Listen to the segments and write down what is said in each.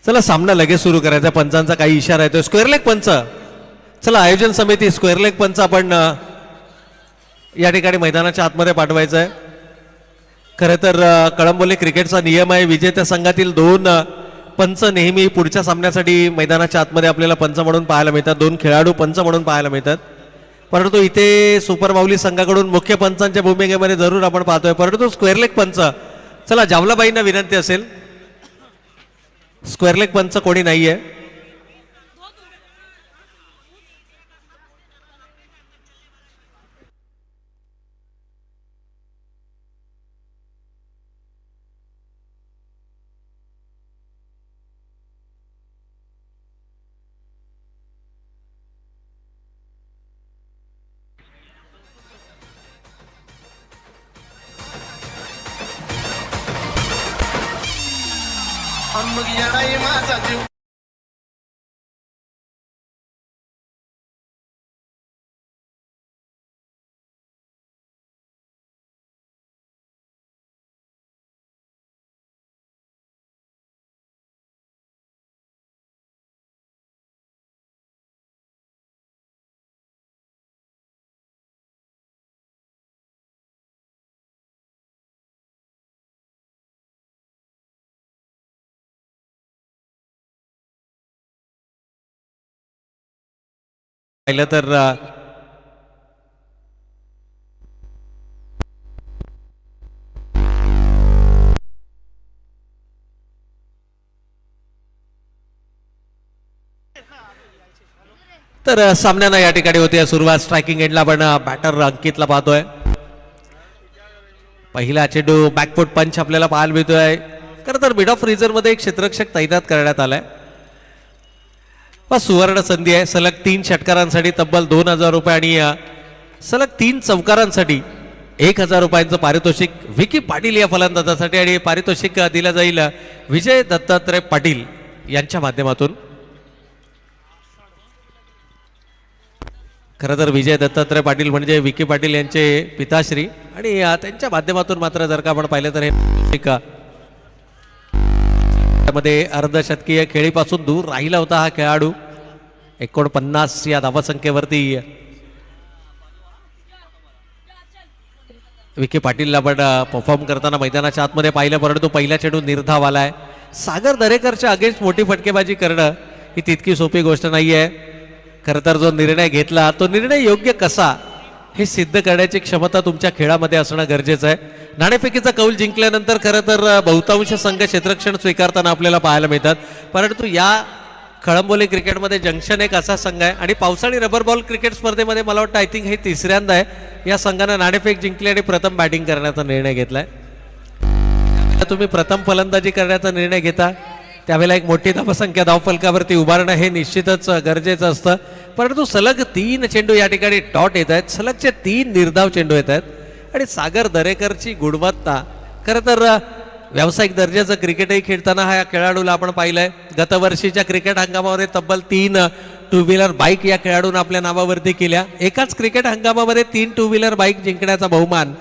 चला सामना लगेच सुरू करायचा. पंचांचा काही इशारा येतोय. स्क्वेअर लेग पंच. चला आयोजन समिती स्क्वेअर लेग पंच आपण या ठिकाणी मैदानाच्या आतमध्ये पाठवायचं आहे. खरं तर कळंबोली क्रिकेटचा नियम आहे, विजेत्या संघातील 2 पंच नेहमी पुढच्या सामन्यासाठी मैदानाच्या आतमध्ये आपल्याला पंच म्हणून पाहायला मिळतात. 2 खेळाडू पंच म्हणून पाहायला मिळतात. परंतु इथे सुपर माऊली संघाकडून मुख्य पंचांच्या भूमिकेमध्ये जरूर आपण पाहतोय. परंतु स्क्वेअर लेग पंच, चला जावलाबाईंना विनंती असेल, स्क्वेअर लेग पंच कोणी नाहीये. मग येणाई माझा जीव. पाहिलं तर सामन्यानं या ठिकाणी होते सुरुवात. स्ट्रायकिंग एंडला आपण बॅटर अंकितला पाहतोय. पहिला चेंडू बॅकफूट पंच आपल्याला पाहायला मिळतोय. खरं तर मिड ऑफ रिझर्व मध्ये एक क्षेत्ररक्षक तैनात करण्यात आलाय. सुवर्ण संधी आहे. सलग 3 षटकारांसाठी तब्बल 2000 रुपये आणि सलग 3 चौकारांसाठी 1000 रुपयांचं पारितोषिक विकी पाटील या फलंदाजासाठी. आणि पारितोषिक दिलं जाईल विजय दत्तात्रय पाटील यांच्या माध्यमातून. खरं तर विजय दत्तात्रय पाटील म्हणजे विकी पाटील यांचे पिताश्री आणि त्यांच्या माध्यमातून मात्र जर का आपण पाहिलं तर हे मध्ये अर्धशतकीय खेळीपासून दूर राहिला होता हा खेळाडू. 49 या धावसंख्येवरती विकी पाटीलला आपण परफॉर्म करताना मैदानाच्या आतमध्ये पाहिलं. परंतु पहिला चेंडू निर्धाव आलाय. सागर दरेकरच्या अगेन्स्ट मोठी फटकेबाजी करणं ही तितकी सोपी गोष्ट नाहीये. खरं तर जो निर्णय घेतला तो निर्णय योग्य कसा हे सिद्ध करण्याची क्षमता तुमच्या खेळामध्ये असणं गरजेचं आहे. नाणेफेकीचा कौल जिंकल्यानंतर खरं तर बहुतांश संघ क्षेत्ररक्षण स्वीकारताना आपल्याला पाहायला मिळतात. परंतु या कळंबोली क्रिकेटमध्ये जंक्शन एक असा संघ आहे आणि पावसाळी रबर बॉल क्रिकेट स्पर्धेमध्ये मला वाटतं आय थिंक हे 3ऱ्यांदा आहे या संघानं नाणेफेक जिंकली आणि प्रथम बॅटिंग करण्याचा निर्णय घेतलाय. तुम्ही प्रथम फलंदाजी करण्याचा निर्णय घेता त्यावेळेला एक मोठी धावसंख्या धावफलकावरती उभारणं हे निश्चितच गरजेचं असतं. परंतु सलग 3 चेंडू या ठिकाणी डॉट येत आहेत. सलगचे 3 निर्धाव चेंडू येत आहेत आणि सागर दरेकरची गुणवत्ता खरं तर व्यावसायिक दर्जाचं क्रिकेटही खेळताना हा खेळाडूला आपण पाहिलंय. गतवर्षीच्या क्रिकेट हंगामामध्ये तब्बल 3 टू व्हीलर बाईक या खेळाडूनं आपल्या नावावरती केल्या. एकाच क्रिकेट हंगामामध्ये 3 टू व्हीलर बाईक जिंकण्याचा बहुमान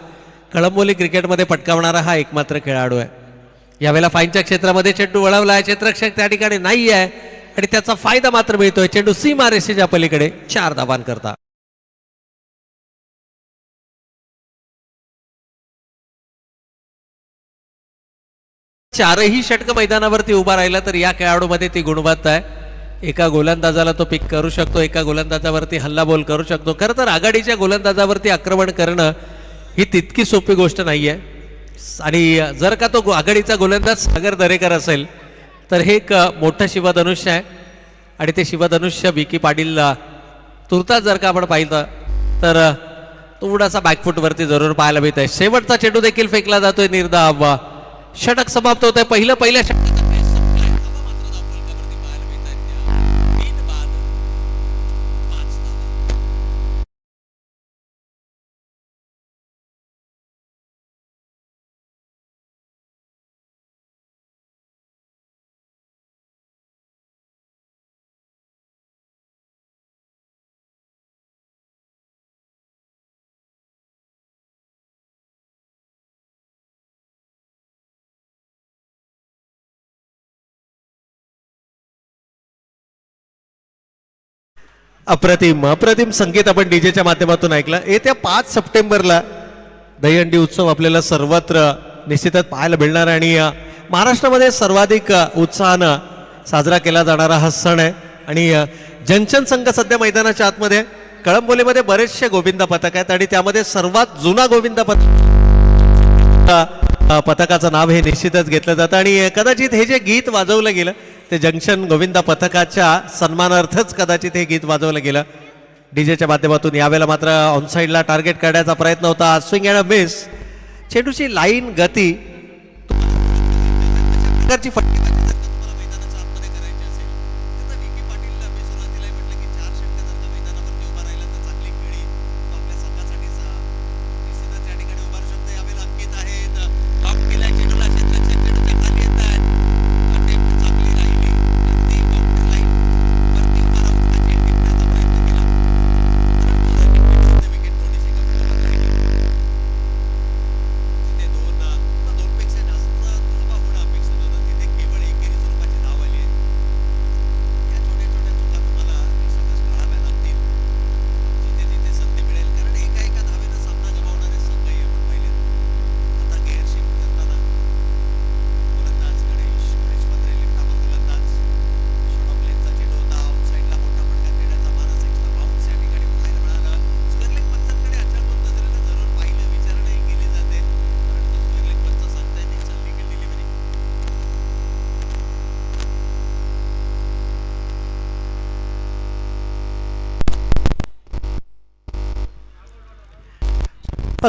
कळंबोली क्रिकेटमध्ये पटकावणारा हा एकमात्र खेळाडू आहे. यावेळेला फाईनच्या क्षेत्रामध्ये चेंडू वळवला आहे. क्षेत्ररक्षक त्या ठिकाणी नाही आहे आणि त्याचा फायदा मात्र मिळतोय. चेंडू सीमा रेषेच्या पलीकडे 4 धावांकरता. चारही षटक मैदानावरती उभा राहिला तर या खेळाडूमध्ये ती गुणवत्ता आहे. एका गोलंदाजाला तो पिक करू शकतो, एका गोलंदाजावरती हल्लाबोल करू शकतो. खरं तर आघाडीच्या गोलंदाजावरती आक्रमण करणं ही तितकी सोपी गोष्ट नाहीये. आणि जर का तो आघाडीचा गोलंदाज सागर दरेकर असेल तर हे एक मोठं शिवधनुष्य आहे आणि ते शिवधनुष्य विकी पाटीलला तुर्तास जर का आपण पाहिलं तर थोडासा बॅकफुटवरती जरूर पाहायला मिळत आहे. शेवटचा चेंडू देखील फेकला जातोय निर्धाव. षटक समाप्त होत आहे. पहिल्या षटकात अप्रतिम अप्रतिम संगीत आपण डीजेच्या माध्यमातून ऐकलं. येत्या 5 सप्टेंबरला दहीहंडी उत्सव आपल्याला सर्वत्र निश्चितच पाहायला मिळणार आणि महाराष्ट्रामध्ये सर्वाधिक उत्साहानं साजरा केला जाणारा हा सण आहे. आणि जंक्शन संघ सध्या मैदानाच्या आतमध्ये कळंबोलीमध्ये बरेचसे गोविंदा पथक आहेत आणि त्यामध्ये सर्वात जुना गोविंदा पथकाचं नाव हे निश्चितच घेतलं जातं. आणि कदाचित हे जे गीत वाजवलं गेलं ते जंक्शन गोविंदा पथकाच्या सन्मानार्थच कदाचित हे गीत वाजवलं गेलं डीजेच्या माध्यमातून. यावेळेला मात्र ऑनसाईडला टार्गेट करण्याचा प्रयत्न होता. Swing and a miss. चेंडूची लाईन गती प्रकारची फटकी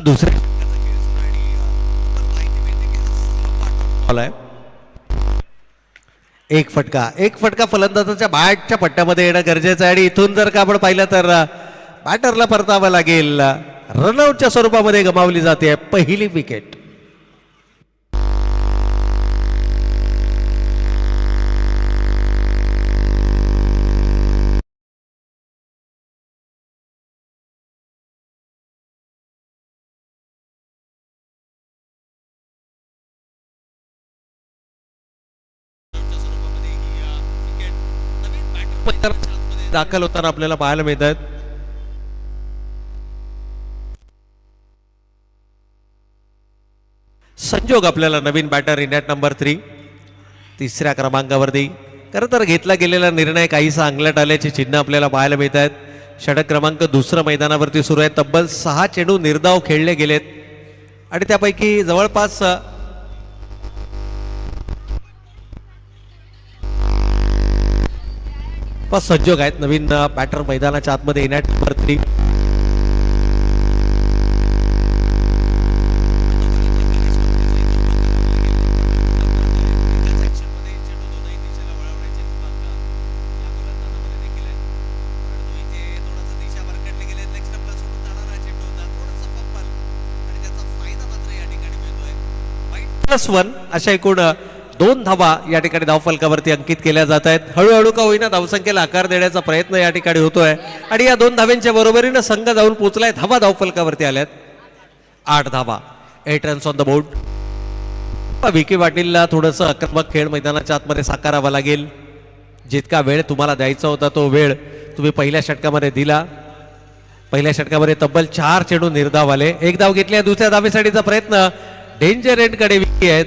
दुसऱ्या एक फटका फलंदाजाच्या बॅटच्या पट्ट्यामध्ये येणं गरजेचं आहे. आणि इथून जर का आपण पाहिलं तर बॅटरला परतावं लागेल. रनआउटच्या स्वरूपामध्ये गमावली जाते पहिली विकेट. दाखल होताना आपल्याला पाहायला मिळतात. संजोग आपल्याला नवीन बॅटर इन ॲट नंबर 3 तिसऱ्या क्रमांकावरती. खरं तर घेतला गेलेला निर्णय काहीसा अंगलट आल्याची चिन्ह आपल्याला पाहायला मिळत आहेत. षटक क्रमांक दुसरं मैदानावरती सुरू आहे. तब्बल 6 चेंडू निर्धाव खेळले गेलेत आणि त्यापैकी जवळपास संजोग आहेत. नवीन बॅटर मैदानाच्या आतमध्ये इन ॲट नंबर 3. +1 अशा एकूण 2 धावा या ठिकाणी धावफलकावरती अंकित केल्या जात आहेत. हळूहळू का होईना धावसंख्येला आकार देण्याचा प्रयत्न या ठिकाणी होतोय आणि या 2 धाव्यांच्या बरोबरीनं संघ जाऊन पोहोचलाय. धावा धावफलकावरती आल्यात 8 धावा. 8 runs on the board. Vicky पाटीलला थोडंसं आक्रमक खेळ मैदानाच्या आतमध्ये साकारावा लागेल. जितका वेळ तुम्हाला द्यायचा होता तो वेळ तुम्ही पहिल्या षटकामध्ये दिला. पहिल्या षटकामध्ये तब्बल 4 चेंडू निर्धाव आले. 1 धाव घेतली. दुसऱ्या धावेसाठीचा प्रयत्न डेंजर एंडकडे विकी आहेत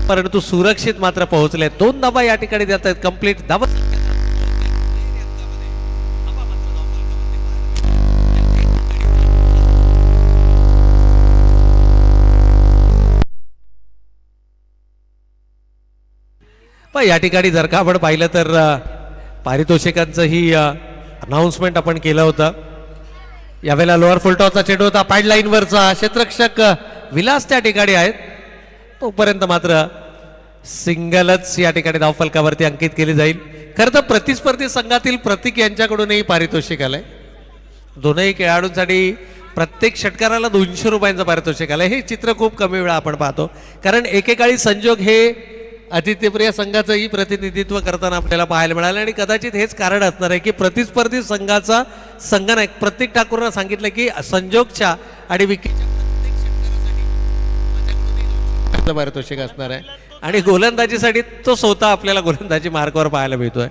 परंतु सुरक्षित मात्र पोहोचले. 2 धावा या ठिकाणी देत आहेत. कंप्लीट धावा या ठिकाणी जर का आपण पाहिलं तर पारितोषिकांचं ही अनाउन्समेंट आपण केलं होतं. यावेळेला लोअर फुलटॉसचा चेंडू होता. पॅड लाईनवरचा क्षेत्ररक्षक विलास त्या ठिकाणी आहेत. तोपर्यंत मात्र सिंगलच या ठिकाणी धावफलकावरती अंकित केली जाईल. खरं तर प्रतिस्पर्धी संघातील प्रतीक यांच्याकडूनही पारितोषिक आलंय. दोनही खेळाडूंसाठी प्रत्येक षटकाराला 200 रुपयांचं पारितोषिक आलंय. हे चित्र खूप कमी वेळा आपण पाहतो कारण एकेकाळी संजोग हे आदित्यप्रिय संघाचंही प्रतिनिधित्व करताना आपल्याला पाहायला मिळालं आणि कदाचित हेच कारण असणार आहे की प्रतिस्पर्धी संघाचा संघनायक प्रतीक ठाकूरनं सांगितलं की संजोगच्या आणि विकीच्या पारितोषिक असणार आहे आणि गोलंदाजीसाठी तो स्वतः आपल्याला गोलंदाजी मार्कवर पाहायला मिळतोय.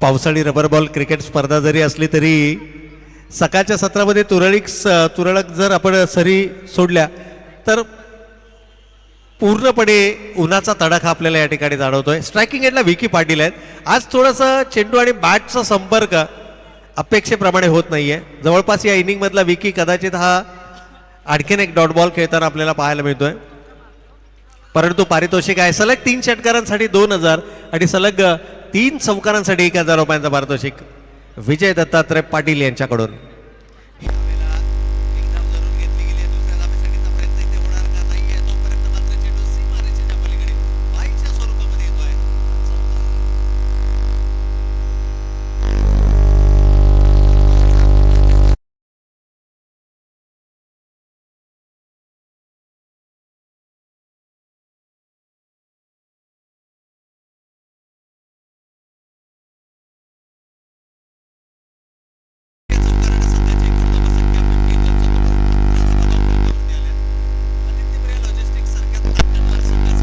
पावसाळी रबर बॉल क्रिकेट स्पर्धा जरी असली तरी सकाळच्या सत्रामध्ये तुरळक जर आपण सरी सोडल्या तर पूर्णपणे उन्हाचा तडाखा आपल्याला या ठिकाणी जाणवतोय. स्ट्रायकिंग एंडला विकी पाटील आहेत. आज थोडंसं चेंडू आणि बॅटचा संपर्क अपेक्षेप्रमाणे होत नाहीये. जवळपास या इनिंग मधला विकी कदाचित हा आणखीन एक डॉट बॉल खेळताना आपल्याला पाहायला मिळतोय. परंतु पारितोषिक आहे सलग 3 षटकारांसाठी 2000 आणि सलग 3 चौकारांसाठी 1000 रुपयांचं पारितोषिक विजय दत्तात्रय पाटील यांच्याकडून.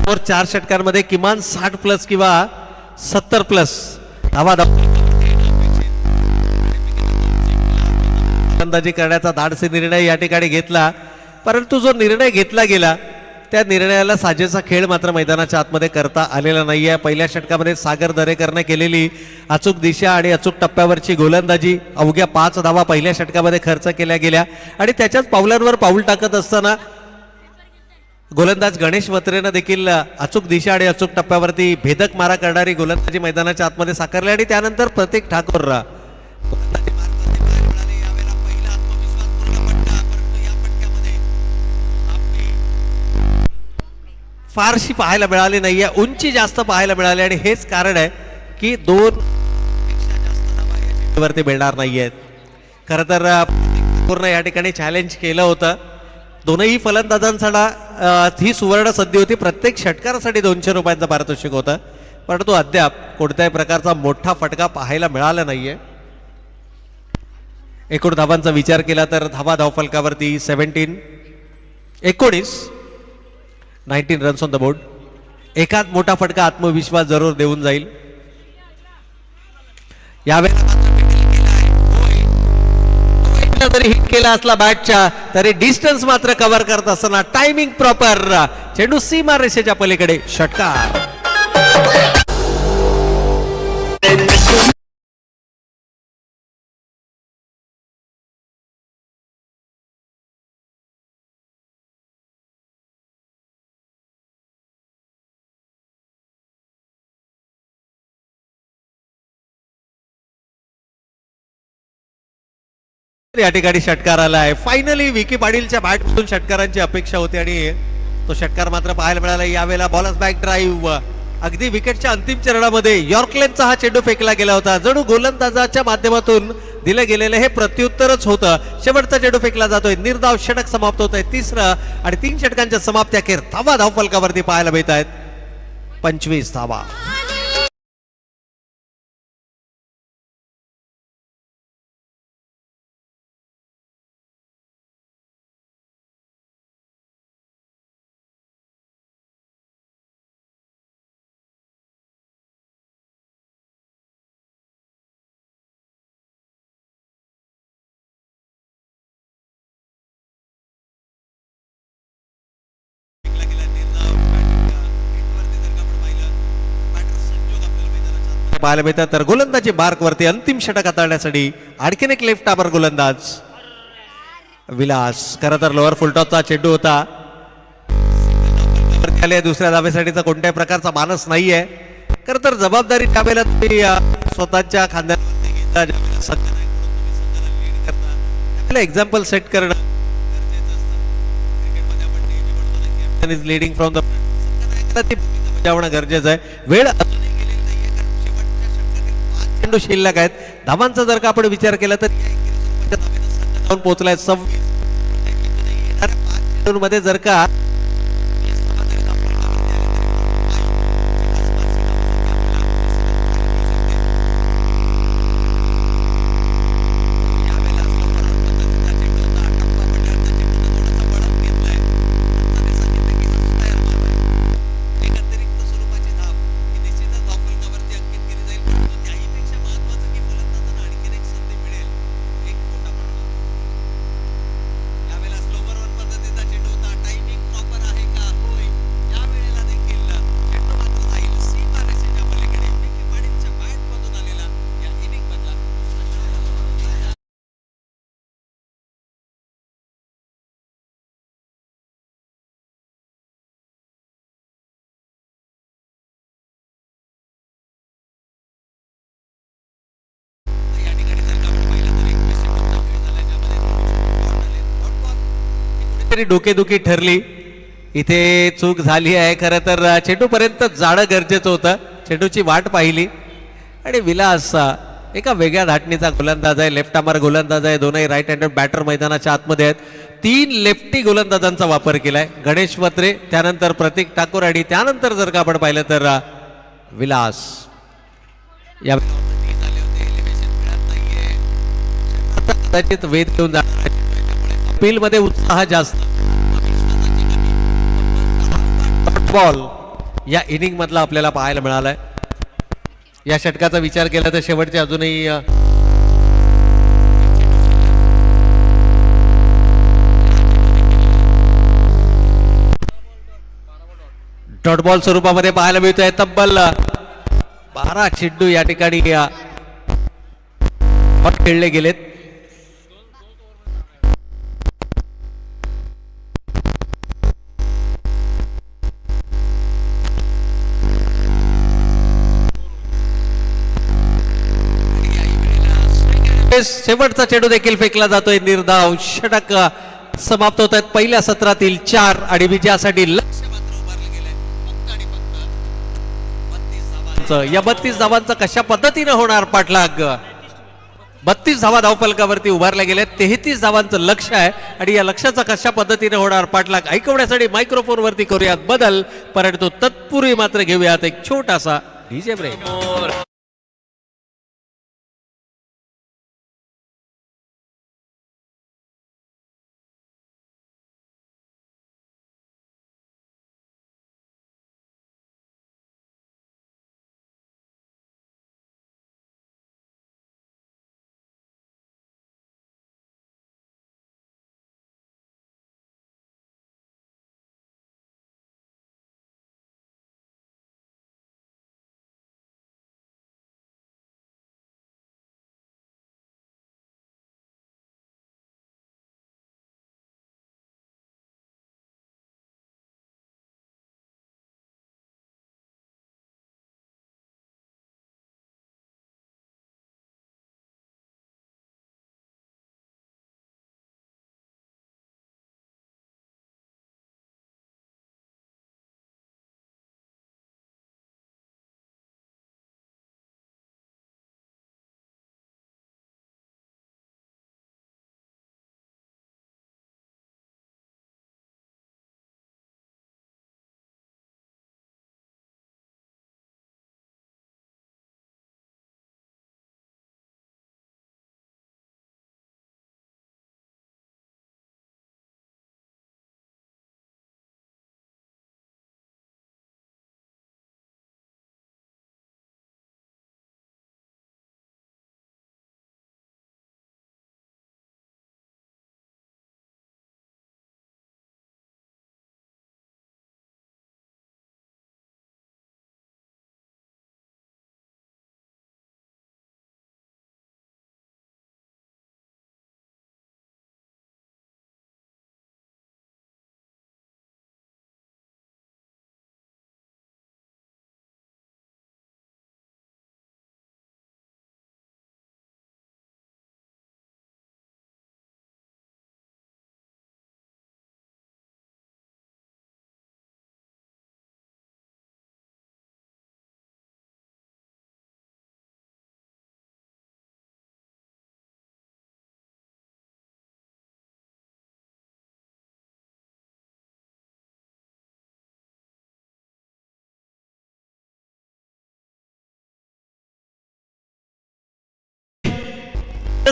और 4 षटकांमध्ये किमान 60 प्लस किंवा 70 प्लस धावा अंदाजी करण्याचा धाडसी निर्णय या ठिकाणी घेतला. परंतु जो निर्णय घेतला गेला त्या निर्णयाला साजेसा खेळ मात्र मैदानाच्या आतमध्ये करता आलेला नाहीये. पहिल्या षटकामध्ये सागर दरेकरने केलेली अचूक दिशा आणि अचूक टप्प्यावरची गोलंदाजी अवघ्या 5 धावा पहिल्या षटकामध्ये खर्च केल्या गेल्या आणि त्याच्याच पावलांवर पाऊल टाकत असताना गोलंदाज गणेश वत्रेनं देखील अचूक दिशा आणि अचूक टप्प्यावरती भेदक मारा करणारी गोलंदाजी मैदानाच्या आतमध्ये साकारली आणि त्यानंतर प्रतीक ठाकूर फारशी पाहायला मिळाली नाहीये. उंची जास्त पाहायला मिळाली आणि हेच कारण आहे की 2 वरती मिळणार नाहीयेत. खरं तर पूर्ण या ठिकाणी चॅलेंज केलं होतं. दोनही फलंदाजांसाठी ही सुवर्ण संधी होती. प्रत्येक षटकारासाठी 200 रुपयांचं पारितोषिक होतं. परंतु अद्याप कोणत्याही प्रकारचा मोठा फटका पाहायला मिळाला नाहीये. एकूण धावांचा विचार केला तर धावा धावफलकावरती 19 रन्स ऑन द बोर्ड. एकाच मोठा फटका आत्मविश्वास जरूर देऊन जाईल. यावेळेला जरी हिट केला असला बॅटच्या तरी डिस्टन्स मात्र कव्हर करत असताना टायमिंग प्रॉपर चेंडू सीमा रेषेच्या पलीकडे षटकार. या ठिकाणी षटकार आला आहे. फायनली विकी पाटीलच्या बॅटमधून षटकारांची अपेक्षा होती आणि तो षटकार मात्र पाहायला मिळाला. यावेळेला बॉलर्स बॅक ड्राईव्ह अगदी विकेटच्या अंतिम चरणामध्ये यॉर्कलेनचा हा चेंडू फेकला गेला होता. जणू गोलंदाजाच्या माध्यमातून दिलं गेलेलं हे प्रत्युत्तरच होतं. शेवटचा चेंडू फेकला जातोय. निर्धाव षटक समाप्त होत आहे. 3रं आणि 3 षटकांच्या समाप्ती अखेर धावा धावफलकावरती पाहायला मिळत आहेत. 25 धावा. पाहायला मिळतात तर गोलंदाजी मार्क वरती अंतिम षटक हाताळण्यासाठी आणखीन एक लेफ्ट आर्मर गोलंदाज विलास. खरं तर लोअर फुलटॉसचा चेंडू होता. दुसऱ्या धावेसाठीचा कोणत्याही प्रकारचा मानस नाहीये. खरं तर जबाबदारी त्यावेळेला तुम्ही स्वतःच्या खांद्यावरती घेता. एक्झाम्पल सेट करणं लीडिंग फ्रॉम द गरजेचं आहे. वेळ चेंडू शिल्लक आहेत. धावांचा जर का आपण विचार केला तर पोहोचलाय 26 मध्ये जर का तरी डोकेदुखी ठरली. इथे चूक झाली आहे. खरं तर चेंडूपर्यंत जाणं गरजेचं होतं. चेंडूची वाट पाहिली आणि विलास एका वेगळ्या धाटणीचा गोलंदाज आहे. लेफ्ट आर्मर गोलंदाज आहे. दोनही राईट हँडेड बॅटर मैदानाच्या आतमध्ये आहेत. 3 लेफ्टी गोलंदाजांचा वापर केलाय. गणेश वत्रे, त्यानंतर प्रतीक ठाकूर आणि त्यानंतर जर का आपण पाहिलं तर विलास. या कदाचित वेध घेऊन जाणार. अपील मध्ये उत्साह जास्त. बॉल या इनिंग मधला आपल्याला पाहायला मिळालाय. या षटकाचा विचार केला तर शेवटचे अजूनही डॉट बॉल स्वरूपामध्ये पाहायला मिळतोय. तब्बल 12 चेंडू या ठिकाणी खेळले गेलेत. शेवटचा चेंडू देखील फेकला जातोय. निर्धाव षटक समाप्त होत आहेत. पहिल्या सत्रातील 4 आणि विजयासाठी लक्ष्य मात्र उभारले गेलंय. फक्त आणि फक्त 32 या 32 धावांचा कशा पद्धतीने होणार पाठलाग. 32 धावा धावफलकावरती उभारल्या गेल्या. 33 धावांचं लक्ष आहे आणि या लक्ष्याचा कशा पद्धतीने होणार पाठलाग ऐकवण्यासाठी मायक्रोफोन वरती करूयात बदल. परंतु तत्पूर्वी मात्र घेऊयात एक छोटासा डीजे ब्रेक.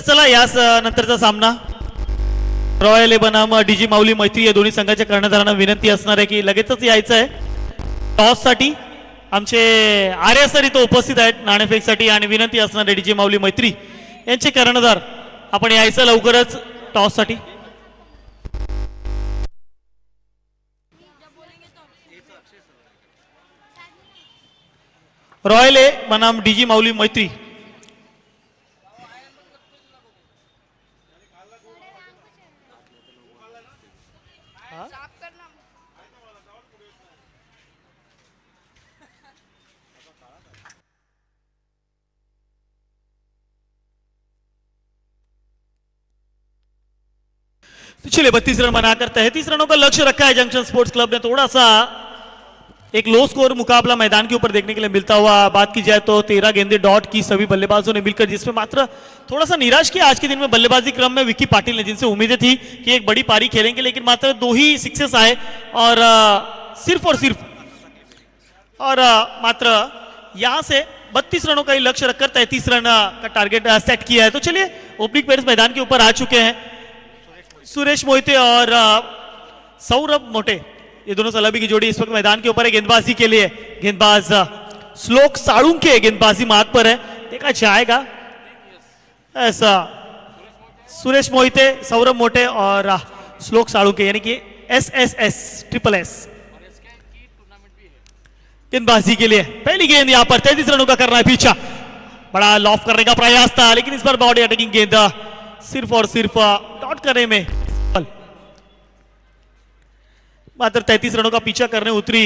चला याच नंतरचा सामना रॉयल बनाम डीजी माऊली मैत्री या दोन्ही संघाच्या कर्णधारांना विनंती असणार आहे की लगेचच यायचं आहे टॉस साठी. आमचे आर्य सर इथं उपस्थित आहेत नाणेफेकसाठी आणि विनंती असणार आहे डीजी माऊली मैत्री यांचे कर्णधार आपण यायचं लवकरच टॉस साठी. रॉयल बनाम डीजी माऊली मैत्री. तो चलिए 32 रन बनाकर 33 रनों का लक्ष्य रखा है जंक्शन स्पोर्ट्स क्लब ने। थोड़ा सा एक लो स्कोर मुकाबला मैदान के ऊपर देखने के लिए मिलता हुआ। बात की जाए तो 13 गेंदें डॉट की सभी बल्लेबाजों ने मिलकर, जिसमें मात्र थोड़ा सा निराश किया आज के दिन में बल्लेबाजी क्रम में विक्की पाटिल ने, जिनसे उम्मीदें थी कि एक बड़ी पारी खेलेंगे, लेकिन मात्र 2 ही सिक्सेस आए और सिर्फ मात्र यहां से 32 रनों का ही लक्ष्य रखकर 33 रन का टारगेट सेट किया है। तो चलिए ओपनिंग पेयर्स मैदान के ऊपर आ चुके हैं। सुरेश मोहिते और सौरभ मोटे, ये दोनों सलामी की जोड़ी इस वक्त मैदान के ऊपर है गेंदबाजी के लिए। गेंदबाज श्लोक साळुंके गेंदबाजी मार्ग पर है, देखा जाएगा ऐसा सुरेश मोहिते, सौरभ मोटे और श्लोक साळुंके, यानी कि SSS गेंदबाजी के लिए। पहली गेंद यहां पर 33 रनों का करना है पीछा। बड़ा लॉफ करने का प्रयास था, लेकिन इस बार बॉडी अटैकिंग गेंद सिर्फ और सिर्फ डॉट करने में मात्र 33 रनों का पीछा करने उतरी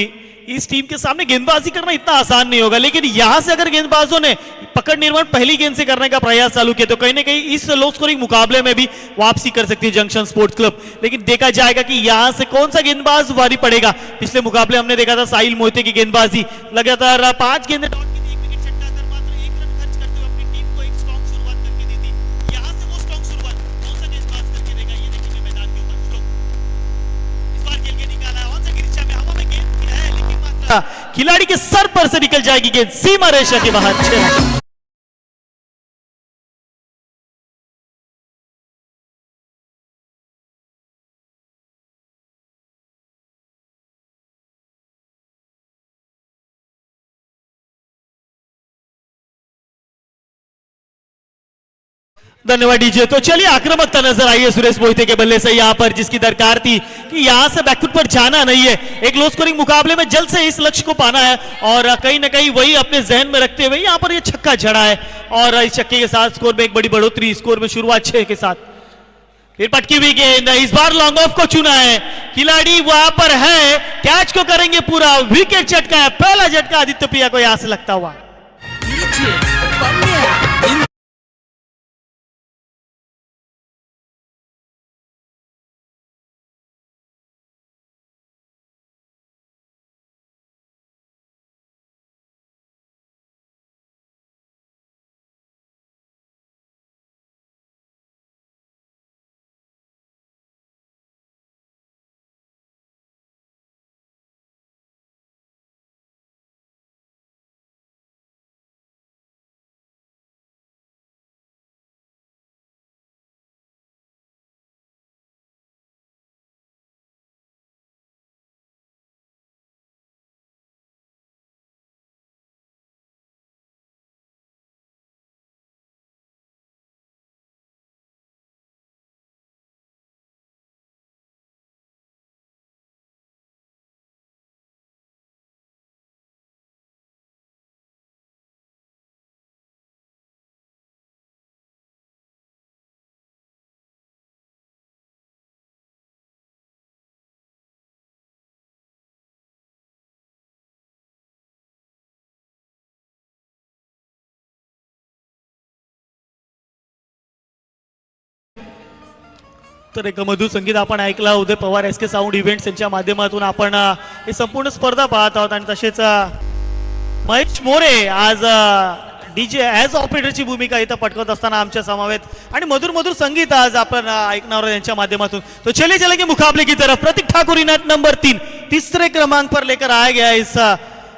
इस टीम के सामने। गेंदबाजी करना इतना आसान नहीं होगा, लेकिन यहां से अगर गेंदबाजों ने पकड़ निर्माण पहली गेंद से करने का प्रयास चालू किया तो कहीं ना कहीं इस लो स्कोरिंग मुकाबले में भी वापसी कर सकती है जंक्शन स्पोर्ट्स क्लब। लेकिन देखा जाएगा कि यहां से कौन सा गेंदबाज भारी पड़ेगा। पिछले मुकाबले हमने देखा था साहिल मोहिते की गेंदबाजी, लगातार 5 गेंदें डॉट की थी, 1 विकेट छटकाकर मात्र 1 रन खर्च करते हुए अपनी टीम को एक स्ट्रॉन्ग शुरुआत करके दी थी। यहां से वो स्ट्रॉन्ग शुरुआत कौन सा गेंदबाज करके देगा, ये देखेंगे मैदान के ऊपर। इस बार खेल के निकाला है, ऑन द गिरिचा में हवा में गेंद है, लेकिन मात्र खिलाड़ी के सर पर से निकल जाएगी गेंद सीमा रेखा के बाहर। 6 रन। धन्यवाद डीजे। तो चलिए आक्रामकता नजर आई है सुरेश मोहिते के बल्ले से यहां पर, जिसकी दरकार थी कि यहां से बैकफुट पर जाना नहीं है। एक लो स्कोरिंग मुकाबले में जल्द से इस लक्ष्य को पाना है और कहीं ना कहीं वही अपने जहन में रखते हुए यहां पर ये छक्का जड़ा है और इस छक्के के साथ स्कोर में एक बड़ी बढ़ोतरी, स्कोर में शुरुआत 6 के साथ। फिर पटकी हुई गेंद, इस बार लॉन्ग ऑफ को चुना है, खिलाड़ी वहां पर है, कैच को करेंगे पूरा, विकेट झटका है, पहला झटका आदित्य प्रिया को यहां से लगता हुआ। तर एक मधुर संगीत आपण ऐकला उदय पवार SK साऊंड इव्हेंट्स यांच्या माध्यमातून आपण ही संपूर्ण स्पर्धा पाहत आहोत आणि तसेच महेश मोरे आज डीजे ॲज ऑपरेटरची भूमिका इथं पटकवत असताना आमच्या समवेत आणि मधुर मधुर संगीत आज आपण ऐकणार आहोत यांच्या माध्यमातून। तो चलिए चलेंगे मुकाबले की तरफ। प्रतीक ठाकुर इनायत नंबर 3 तीसरे क्रमांक पर लेकर आया गया इस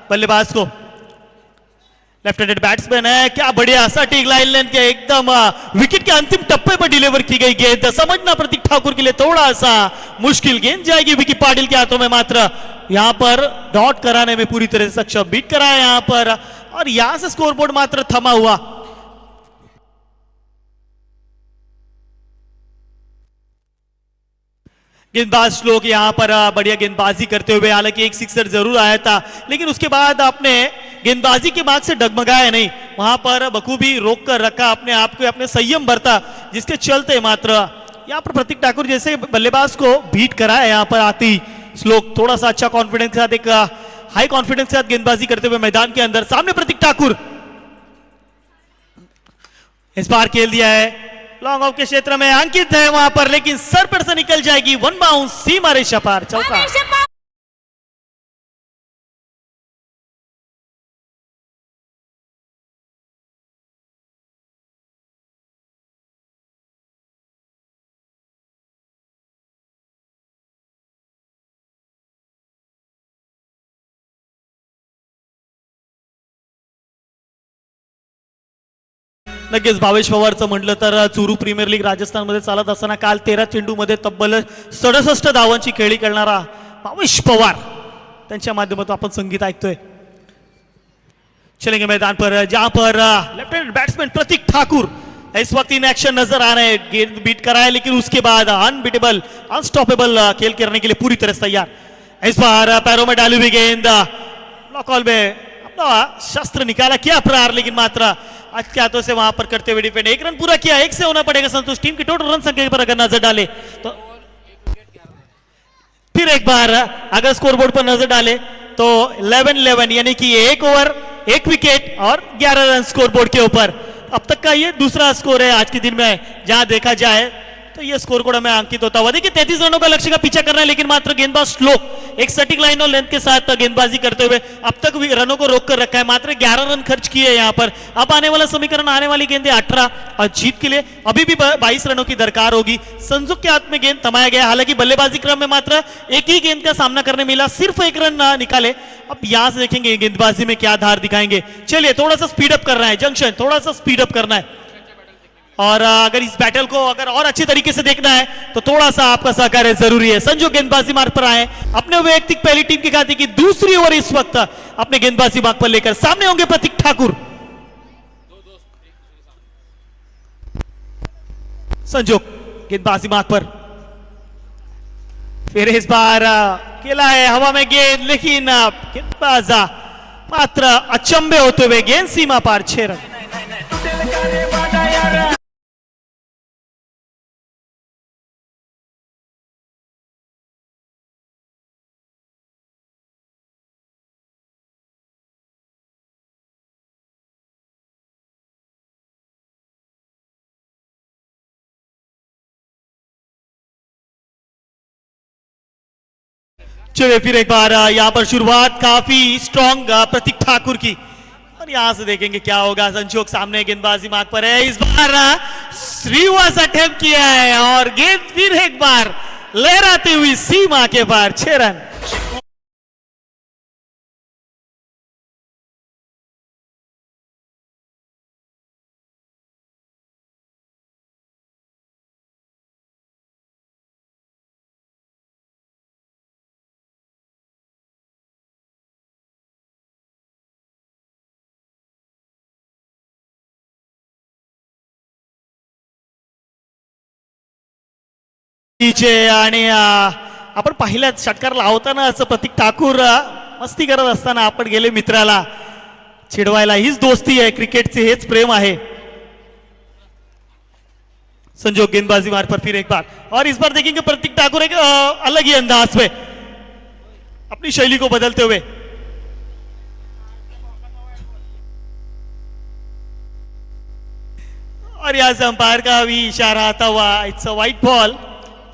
बल्लेबाज को। लेफ्ट हैंडेड बैट्समैन है, क्या बढ़िया सटीक लाइन लेंथ के एकदम विकेट के अंतिम टप्पे पर डिलीवर की गई गेंद। समझना प्रतीक ठाकुर के लिए थोड़ा सा मुश्किल गेंद जाएगी विकी पाटिल के हाथों में, मात्र यहां पर डॉट कराने में पूरी तरह से सक्षम, बीट कराया यहां पर और यहां से स्कोरबोर्ड मात्र थमा हुआ। गेंदबाज श्लोक यहां पर बढ़िया गेंदबाजी करते हुए, हालांकि एक सिक्सर जरूर आया था लेकिन उसके बाद आपने गेंदबाजी के मार्ग से डगमगाया नहीं, वहां पर बखूबी रोक कर रखा अपने आप को, अपने संयम बरता, जिसके चलते मात्र यहां पर प्रतीक ठाकुर जैसे बल्लेबाज को बीट कराया। यहां पर आती श्लोक थोड़ा सा अच्छा कॉन्फिडेंस के साथ, एक हाई कॉन्फिडेंस के साथ गेंदबाजी करते हुए मैदान के अंदर। सामने प्रतीक ठाकुर इस बार खेल दिया है लॉन्ग ऑफ के क्षेत्र में अंकित है वहां पर, लेकिन सर पर से निकल जाएगी, वन बाउंस, सीमा रेखा पार, चौका। नक्कीच भावेश पवारचं म्हटलं तर चुरू प्रीमियर लीग राजस्थानमध्ये चालत असताना काल 13 चेंडूमध्ये तब्बल 67 धावांची खेळी करणारा भावेश पवार त्यांच्या माध्यमातून आपण संगीत ऐकतोय। चलेंगे मैदान पर जहां पर लेफ्ट हैंड बैट्समैन प्रतीक ठाकुर इस वक्त इन एक्शन नजर आ रहे हैं, गेंद बीट कराया लेकिन उसके बाद अनबीटेबल अनस्टॉपेबल खेल करने के लिए पूरी तरह से तैयार। इस बार पैरों में डाली हुई गेंद ब्लॉक बॉल में अपना शस्त्र निकाला, किया प्रहार, लेकिन मात्र अच्छे हाथों से वहां पर करते हुए डिफेंड, एक रन पूरा किया, एक से होना पड़ेगा संतोष। टीम की टोटल रन संख्या पर अगर नजर डाले तो फिर एक बार अगर स्कोरबोर्ड पर नजर डाले तो 11-11 यानी कि एक ओवर एक विकेट और 11 रन स्कोरबोर्ड के ऊपर अब तक का ये दूसरा स्कोर है आज के दिन में। जहां देखा जाए तो ये स्कोर कोड हमें अंकित होता हुआ, देखिए 33 रनों का लक्ष्य का पीछा करना है, लेकिन मात्र गेंदबाज स्लो एक सटीक लाइन और लेंथ के साथ गेंदबाजी करते हुए अब तक रनों को रोक कर रखा है। मात्र 11 रन खर्च किए यहाँ पर। अब आने वाला समीकरण, आने वाली गेंदें 18 और जीत के लिए अभी भी 22 रनों की दरकार होगी। संजुक के हाथ में गेंद थमाया गया, हालांकि बल्लेबाजी क्रम में मात्र एक ही गेंद का सामना करने मिला, सिर्फ एक रन निकाले। अब यहां से देखेंगे गेंदबाजी में क्या धार दिखाएंगे। चलिए थोड़ा सा स्पीड अप करना है, जंक्शन थोड़ा सा स्पीड अप करना है, और अगर इस बैटल को अगर और अच्छे तरीके से देखना है तो थोड़ा सा आपका सहकार्य जरूरी है। संजू गेंदबाजी मार्ग पर आए, अपने वैयक्तिक पहली टीम के खाते की दूसरी ओवर इस वक्त अपने गेंदबाजी मार्ग पर लेकर सामने होंगे प्रतीक ठाकुर। संजू गेंदबाजी मार्ग पर, फिर इस बार खेला है हवा में गेंद, लेकिन गेंदबाज मात्र अचंभे होते हुए गेंद सीमा पार, 6 रन। चलिए फिर एक बार यहां पर शुरुआत काफी स्ट्रॉन्ग प्रतीक ठाकुर की, और यहां से देखेंगे क्या होगा। संजोग सामने गेंदबाजी मार्ग पर है, इस बार श्रीवास अटेम्प्ट किया है और गेंद फिर एक बार लहराती हुई सीमा के पार, 6 रन। आणि आपण पाहिलं षटकार लावताना असं प्रतीक ठाकूर मस्ती करत असताना आपण गेले मित्राला चिडवायला, हीच दोस्ती आहे, क्रिकेटचे हेच प्रेम आहे। संजोग गेंदबाजी मार पर फिर एक बार, और इस बार देखेंगे प्रतीक ठाकुर एक अलग ही अंदाज में अपनी शैली को बदलते हुए। और यहां से अंपायर का भी इशारा आता हुआ, इट्स अ व्हाइट बॉल,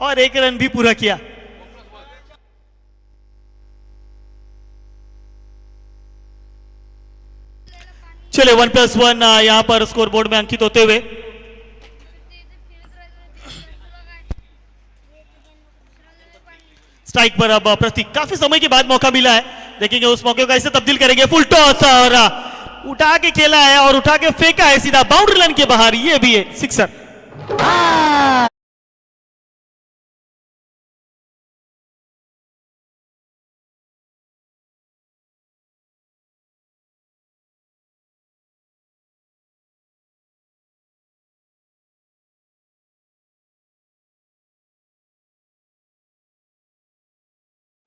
और एक रन भी पूरा किया। चले 1+1 यहां पर स्कोर बोर्ड में अंकित होते हुए। स्ट्राइक पर अब प्रतीक, काफी समय के बाद मौका मिला है, देखेंगे उस मौके को कैसे तब्दील करेंगे। फुल टॉस और उठा के खेला है और उठा के फेंका है सीधा बाउंड्री लाइन के बाहर, ये भी है सिक्सर।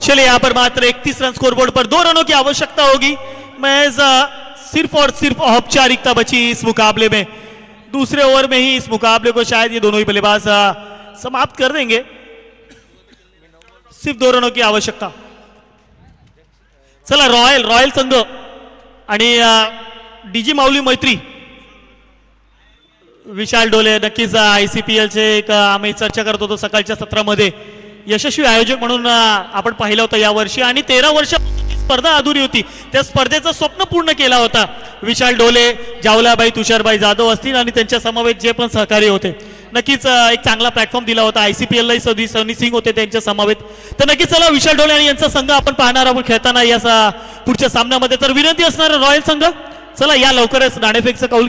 चलिए यहां पर मात्र 31 रन स्कोरबोर्ड पर, 2 रनों की आवश्यकता होगी। महज सिर्फ और सिर्फ औपचारिकता बची इस मुकाबले में, दूसरे ओवर में ही इस मुकाबले को शायद ये दोनों ही बल्लेबाज समाप्त कर देंगे। सिर्फ 2 रनों की आवश्यकता। चला रॉयल संघ आणि डीजी माऊली मैत्री विशाल डोले नक्कीच ICPL चे एक आम्ही चर्चा करत होतो सकाळच्या सत्रामध्ये यशस्वी आयोजक म्हणून आपण पाहिलं होतं यावर्षी आणि 13 वर्षापासून जी स्पर्धा अधुरी होती त्या स्पर्धेचं स्वप्न पूर्ण केला होता विशाल डोले, जावलाबाई, तुषारबाई जाधव असतील आणि त्यांच्या समवेत जे पण सहकारी होते. नक्कीच एक चांगला प्लॅटफॉर्म दिला होता. ICPL सनी सिंग होते त्यांच्या समवेत. तर नक्कीच चला विशाल डोले आणि यांचा संघ आपण पाहणार आहोत खेळताना या पुढच्या सामन्यामध्ये. तर विनंती असणार रॉयल संघ चला या लवकरच नाणेफेकचं कौल